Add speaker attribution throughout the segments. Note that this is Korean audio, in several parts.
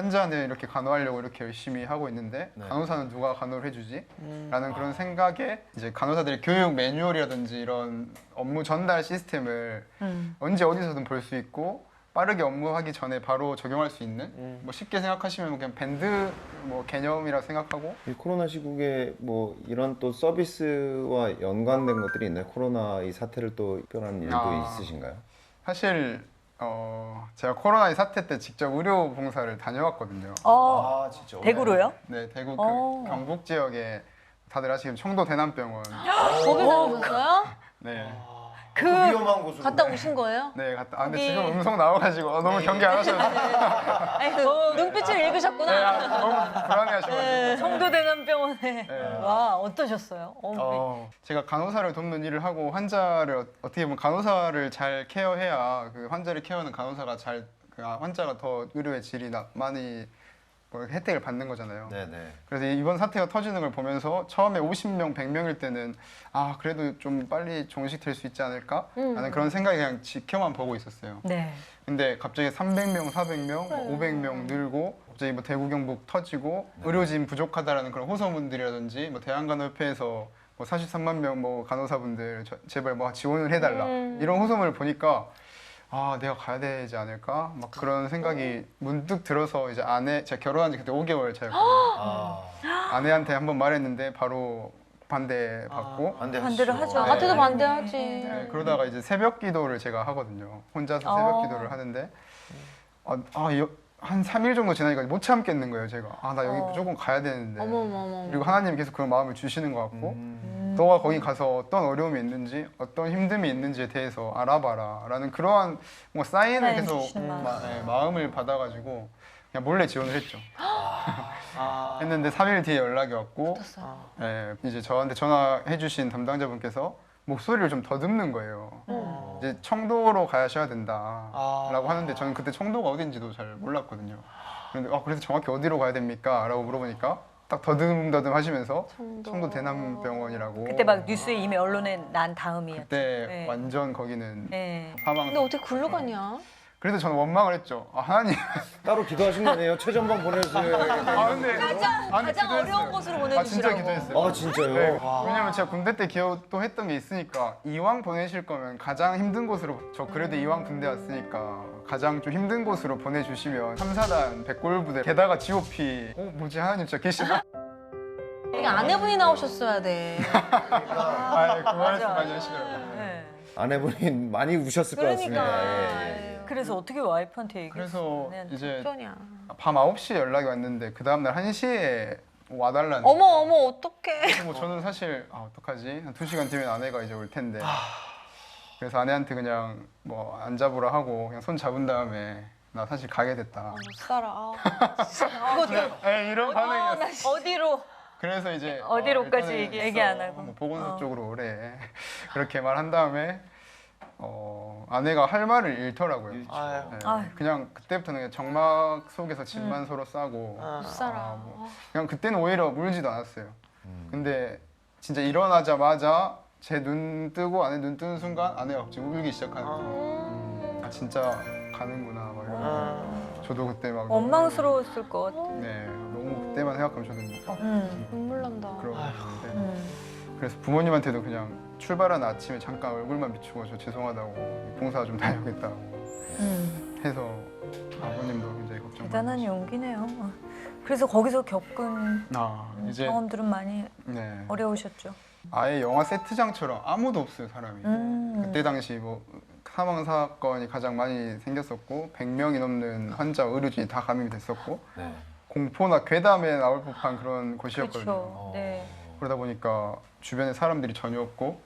Speaker 1: 환자는 이렇게 간호하려고 이렇게 열심히 하고 있는데
Speaker 2: 네.
Speaker 1: 간호사는 누가 간호를 해주지? 라는 그런 생각에 이제 간호사들이 교육 매뉴얼이라든지 이런 업무 전달 시스템을 언제 어디서든 볼 수 있고 빠르게 업무하기 전에 바로 적용할 수 있는 뭐 쉽게 생각하시면 그냥 밴드 뭐 개념이라 생각하고
Speaker 2: 이 코로나 시국에 뭐 이런 또 서비스와 연관된 것들이 있나요? 코로나 이 사태를 또 특별한 일도 있으신가요?
Speaker 1: 사실 제가 코로나 이 사태 때 직접 의료 봉사를 다녀왔거든요.
Speaker 2: 진짜.
Speaker 3: 대구로요?
Speaker 1: 네, 대구
Speaker 3: 어.
Speaker 1: 그 경북 지역에 다들 아시는 청도 대남병원.
Speaker 4: 거기 다녀오셨어요?
Speaker 1: 네.
Speaker 2: 그 위험한 곳으로
Speaker 4: 갔다 오신 거예요?
Speaker 1: 네, 갔다. 아, 근데
Speaker 4: 거기-
Speaker 1: 지금 음성 나와가지고 너무 경계 안 하셔도 돼요.
Speaker 4: 눈빛을
Speaker 1: 네,
Speaker 4: 읽으셨구나.
Speaker 1: 너무 불안해하셔가지고.
Speaker 3: 청도대남병원에
Speaker 1: 네.
Speaker 3: 와 어떠셨어요?
Speaker 1: 제가 간호사를 돕는 일을 하고 환자를 어떻게 보면 간호사를 잘 케어해야 그 환자를 케어하는 간호사가 잘 그 환자가 더 의료의 질이 많이 뭐 혜택을 받는 거잖아요.
Speaker 2: 네네.
Speaker 1: 그래서 이번 사태가 터지는 걸 보면서 처음에 50명, 100명일 때는 아 그래도 좀 빨리 종식될 수 있지 않을까? 라는 그런 생각이 그냥 지켜만 보고 있었어요.
Speaker 3: 네.
Speaker 1: 근데 갑자기 300명, 400명, 500명 늘고 갑자기 뭐 대구 경북 터지고 의료진 부족하다라는 그런 호소문들이라든지 뭐 대한간호협회에서 뭐 43만 명 뭐 간호사분들 제발 뭐 지원을 해달라 이런 호소문을 보니까 아 내가 가야 되지 않을까 막 그런 생각이 문득 들어서 이제 제가 결혼한 지 그때 5개월 차였거든요. 아내한테 한번 말했는데 바로 반대받고
Speaker 3: 반대를 하죠.
Speaker 4: 나
Speaker 1: 네.
Speaker 4: 같아도 반대하지.
Speaker 1: 네, 그러다가 이제 새벽 기도를 제가 하거든요. 혼자서 새벽 기도를 하는데 한 3일 정도 지나니까 못 참겠는 거예요, 제가. 아, 나 여기 무조건 가야 되는데.
Speaker 4: 어머머머.
Speaker 1: 그리고 하나님이 계속 그런 마음을 주시는 것 같고 너가 거기 가서 어떤 어려움이 있는지 어떤 힘듦이 있는지에 대해서 알아봐라 라는 그러한 뭐 사인을
Speaker 3: 사인
Speaker 1: 계속
Speaker 3: 주시는 마음.
Speaker 1: 마음을 받아가지고 그냥 몰래 지원을 했죠. 했는데 3일 뒤에 연락이 왔고 이제 저한테 전화해 주신 담당자분께서 목소리를 좀 더듬는 거예요. 이제 청도로 가셔야 된다라고 하는데 저는 그때 청도가 어딘지도 잘 몰랐거든요. 그런데 그래서 정확히 어디로 가야 됩니까? 라고 물어보니까 딱 더듬더듬 하시면서 청도 대남병원이라고.
Speaker 3: 그때 막 뉴스에 이미 언론에 난 다음이었죠.
Speaker 1: 그때
Speaker 3: 네.
Speaker 1: 완전 거기는
Speaker 3: 네.
Speaker 1: 사망.
Speaker 4: 근데 어떻게 글로 가냐?
Speaker 1: 그래서 저는 원망을 했죠. 하나님.
Speaker 2: 따로 기도하신 거 아니에요? 최전방 보내주세요.
Speaker 1: 근데
Speaker 3: 가장
Speaker 1: 기도했어요.
Speaker 3: 어려운 곳으로
Speaker 1: 진짜
Speaker 3: 보내주시라고.
Speaker 1: 기도했어요.
Speaker 2: 아 진짜요?
Speaker 1: 네, 왜냐면 제가 군대 때 기억도 했던 게 있으니까 이왕 보내실 거면 가장 힘든 곳으로 저 그래도 이왕 군대 왔으니까 가장 좀 힘든 곳으로 보내주시면 3, 4단 백골부대 게다가 GOP 뭐지 하나님 진짜 계시나?
Speaker 4: 이게 아내분이 나오셨어야 돼.
Speaker 1: 그 말씀 많이 하시더라고요.
Speaker 3: 네.
Speaker 2: 아내분이 많이 우셨을 것 같습니다.
Speaker 4: 그러니까.
Speaker 2: 예.
Speaker 3: 그래서 어떻게 와이프한테 얘기했어요?
Speaker 1: 그래서 이제
Speaker 4: 어쩌냐.
Speaker 1: 밤 9시에 연락이 왔는데 그 다음날 1시에 와달라는
Speaker 4: 어머 어머 어떡해.
Speaker 1: 뭐 저는 사실 어떡하지? 한 2시간 뒤면 아내가 이제 올 텐데 그래서 아내한테 그냥 뭐 안 잡으라 하고 그냥 손 잡은 다음에 나 사실 가게 됐다.
Speaker 4: 못 살아.
Speaker 1: 이런 반응이었어.
Speaker 3: 어디로?
Speaker 1: 그래서 이제
Speaker 3: 어디로까지
Speaker 1: 일단은
Speaker 3: 얘기 안 하고.
Speaker 1: 뭐 보건소 쪽으로 오래 그렇게 말한 다음에 아내가 할 말을 잃더라고요. 네.
Speaker 3: 아유.
Speaker 1: 그냥 그때부터는 그냥 정막 속에서 짐만 서로 싸고
Speaker 4: 못 살아.
Speaker 1: 그냥 그때는 오히려 울지도 않았어요. 근데 진짜 일어나자마자 제 눈 뜨고 아내 눈 뜨는 순간 아내가 갑자기 울기 시작하는 거예요. 진짜 가는구나 막 이러고 저도 그때 막
Speaker 3: 원망스러웠을 것 같아.
Speaker 1: 네 너무 그때만 생각하면 저는
Speaker 4: 눈물 난다.
Speaker 1: 그러는데 그래서 부모님한테도 그냥 출발한 아침에 잠깐 얼굴만 비추고 저 죄송하다고 봉사 좀 다녀오겠다고 해서 아버님도 굉장히 걱정
Speaker 3: 대단한
Speaker 1: 많이
Speaker 3: 용기네요. 그래서 거기서 겪은
Speaker 1: 이제
Speaker 3: 경험들은 많이
Speaker 1: 네
Speaker 3: 어려우셨죠.
Speaker 1: 아예 영화 세트장처럼 아무도 없어요 사람이. 그때 당시 뭐 사망 사건이 가장 많이 생겼었고 100명이 넘는 환자 의료진이 다 감염이 됐었고
Speaker 2: 네.
Speaker 1: 공포나 괴담에 나올 법한 그런 곳이었거든요.
Speaker 3: 그렇죠. 네.
Speaker 1: 그러다 보니까 주변에 사람들이 전혀 없고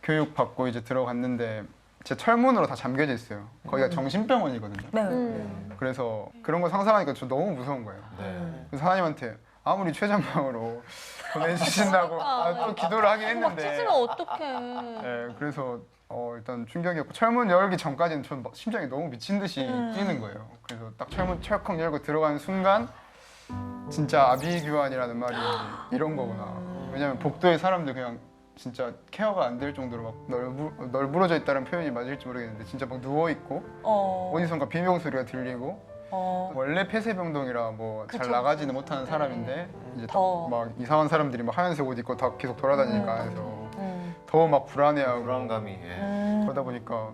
Speaker 1: 교육 받고 이제 들어갔는데 제 철문으로 다 잠겨져 있어요. 거기가 정신병원이거든요.
Speaker 3: 네.
Speaker 1: 그래서 그런 거 상상하니까 저 너무 무서운 거예요. 그래서 하나님한테 아무리 최전방으로 보내주신다고 또 기도를 하긴
Speaker 4: 막
Speaker 1: 했는데
Speaker 4: 찢으면 어떡해.
Speaker 1: 네, 그래서 일단 충격이었고 철문 열기 전까지는 전 심장이 너무 미친 듯이 뛰는 거예요. 그래서 딱 철문 철컥 열고 들어가는 순간 진짜 아비규환이라는 말이 이런 거구나. 왜냐면 복도에 사람들 그냥 진짜 케어가 안 될 정도로 막 널브러져 있다는 표현이 맞을지 모르겠는데 진짜 막 누워 있고 어디선가 비명 소리가 들리고 원래 폐쇄병동이라 뭐 잘
Speaker 4: 그쵸,
Speaker 1: 나가지는
Speaker 4: 그쵸.
Speaker 1: 못하는 사람인데 이제
Speaker 3: 더.
Speaker 1: 막 이상한 사람들이 막 하얀색 옷 입고 다 계속 돌아다니니까 해서
Speaker 3: 음.
Speaker 1: 더 막 불안해하고
Speaker 2: 불안감이. 예.
Speaker 1: 그러다 보니까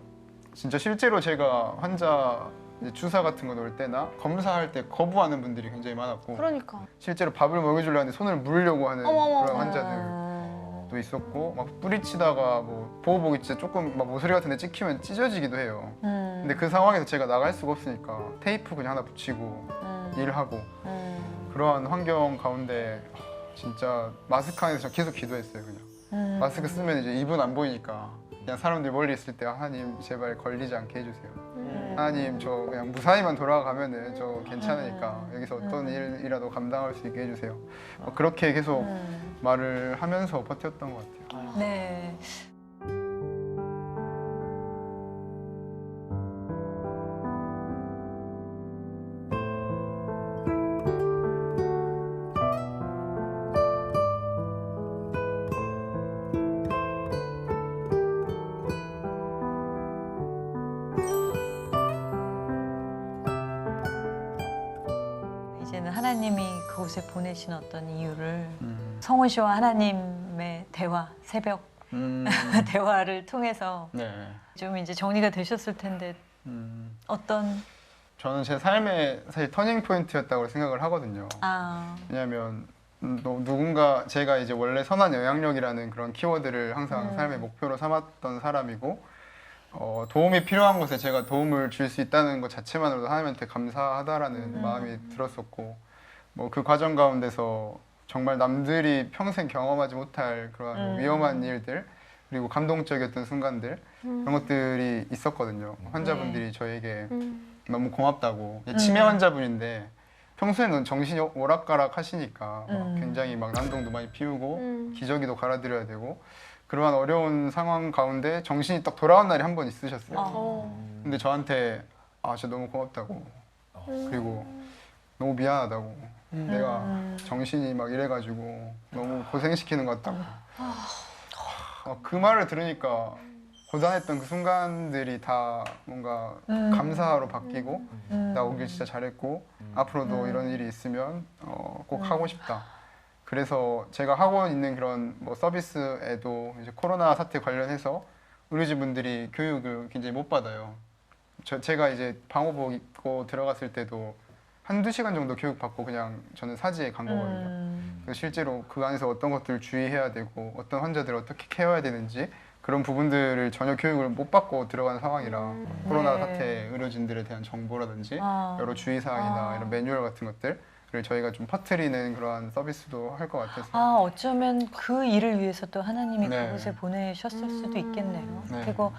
Speaker 1: 진짜 실제로 제가 환자 이제 주사 같은 거 놓을 때나 검사할 때 거부하는 분들이 굉장히 많았고
Speaker 4: 그러니까.
Speaker 1: 실제로 밥을 먹여주려 하는데 손을 물려고 하는
Speaker 4: 어머머.
Speaker 1: 그런 환자들도 있었고 막 뿌리치다가 뭐 보호복이 진짜 조금 막 모서리 같은 데 찍히면 찢어지기도 해요. 근데 그 상황에서 제가 나갈 수가 없으니까 테이프 그냥 하나 붙이고 일하고 그러한 환경 가운데 진짜 마스크 안에서 계속 기도했어요. 그냥 마스크 쓰면 이제 입은 안 보이니까 그냥 사람들 멀리 있을 때 하나님 제발 걸리지 않게 해주세요. 하나님 저 그냥 무사히만 돌아가면은 저 괜찮으니까 여기서 어떤 일이라도 감당할 수 있게 해주세요. 그렇게 계속 말을 하면서 버텼던 것 같아요.
Speaker 3: 네. 이제는 하나님이 그곳에 보내신 어떤 이유를 성훈 씨와 하나님의 대화, 새벽 대화를 통해서
Speaker 1: 네.
Speaker 3: 좀 이제 정리가 되셨을 텐데 어떤
Speaker 1: 저는 제 삶의 사실 터닝 포인트였다고 생각을 하거든요. 왜냐하면 누군가 제가 이제 원래 선한 영향력이라는 그런 키워드를 항상 삶의 목표로 삼았던 사람이고 도움이 필요한 곳에 제가 도움을 줄 수 있다는 것 자체만으로도 하나님한테 감사하다라는 마음이 들었었고 뭐 그 과정 가운데서 정말 남들이 평생 경험하지 못할 그런 위험한 일들 그리고 감동적이었던 순간들 그런 것들이 있었거든요. 환자분들이 저에게 너무 고맙다고 치매 환자분인데 평소에는 정신이 오락가락 하시니까 막 굉장히 막 난동도 많이 피우고 기저귀도 갈아드려야 되고 그러한 어려운 상황 가운데 정신이 딱 돌아온 날이 한 번 있으셨어요. 근데 저한테 진짜 너무 고맙다고 그리고 너무 미안하다고 내가 정신이 막 이래가지고 너무 고생시키는 것 같다고 그 말을 들으니까 고단했던 그 순간들이 다 뭔가 감사로 바뀌고 나 오길 진짜 잘했고 앞으로도 이런 일이 있으면 꼭 하고 싶다. 그래서 제가 하고 있는 그런 뭐 서비스에도 이제 코로나 사태 관련해서 의료진분들이 교육을 굉장히 못 받아요. 제가 이제 방호복 입고 들어갔을 때도 한두 시간 정도 교육받고 그냥 저는 사지에 간 거거든요. 그래서 실제로 그 안에서 어떤 것들을 주의해야 되고 어떤 환자들을 어떻게 케어해야 되는지 그런 부분들을 전혀 교육을 못 받고 들어간 상황이라 코로나 사태 의료진들에 대한 정보라든지 여러 주의사항이나 이런 매뉴얼 같은 것들을 저희가 좀 퍼뜨리는 그러한 서비스도 할 것 같아서
Speaker 3: 어쩌면 그 일을 위해서 또 하나님이
Speaker 1: 네.
Speaker 3: 그곳에 보내셨을 수도 있겠네요.
Speaker 1: 네.
Speaker 3: 그리고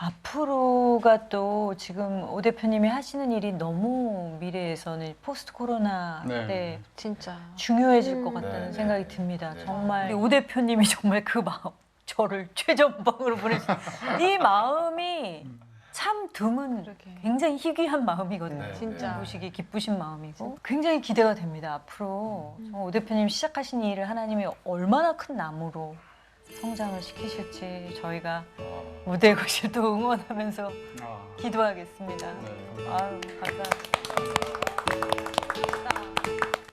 Speaker 3: 앞으로가 또 지금 오 대표님이 하시는 일이 너무 미래에서는 포스트 코로나
Speaker 1: 네.
Speaker 3: 때
Speaker 4: 진짜.
Speaker 3: 중요해질 것 같다는
Speaker 2: 네,
Speaker 3: 생각이
Speaker 2: 네.
Speaker 3: 듭니다.
Speaker 2: 네.
Speaker 3: 정말 우리 오 대표님이 정말 그 마음 저를 최전방으로 보내신 이 마음이 참 드문
Speaker 4: 그러게.
Speaker 3: 굉장히 희귀한 마음이거든요.
Speaker 2: 네,
Speaker 4: 진짜.
Speaker 3: 보시기 기쁘신 마음이고 굉장히 기대가 됩니다. 앞으로 오 대표님 시작하신 이 일을 하나님이 얼마나 큰 나무로 성장을 시키실지 저희가 무대 거실도 응원하면서 기도하겠습니다.
Speaker 1: 네.
Speaker 3: 아유 감사합니다.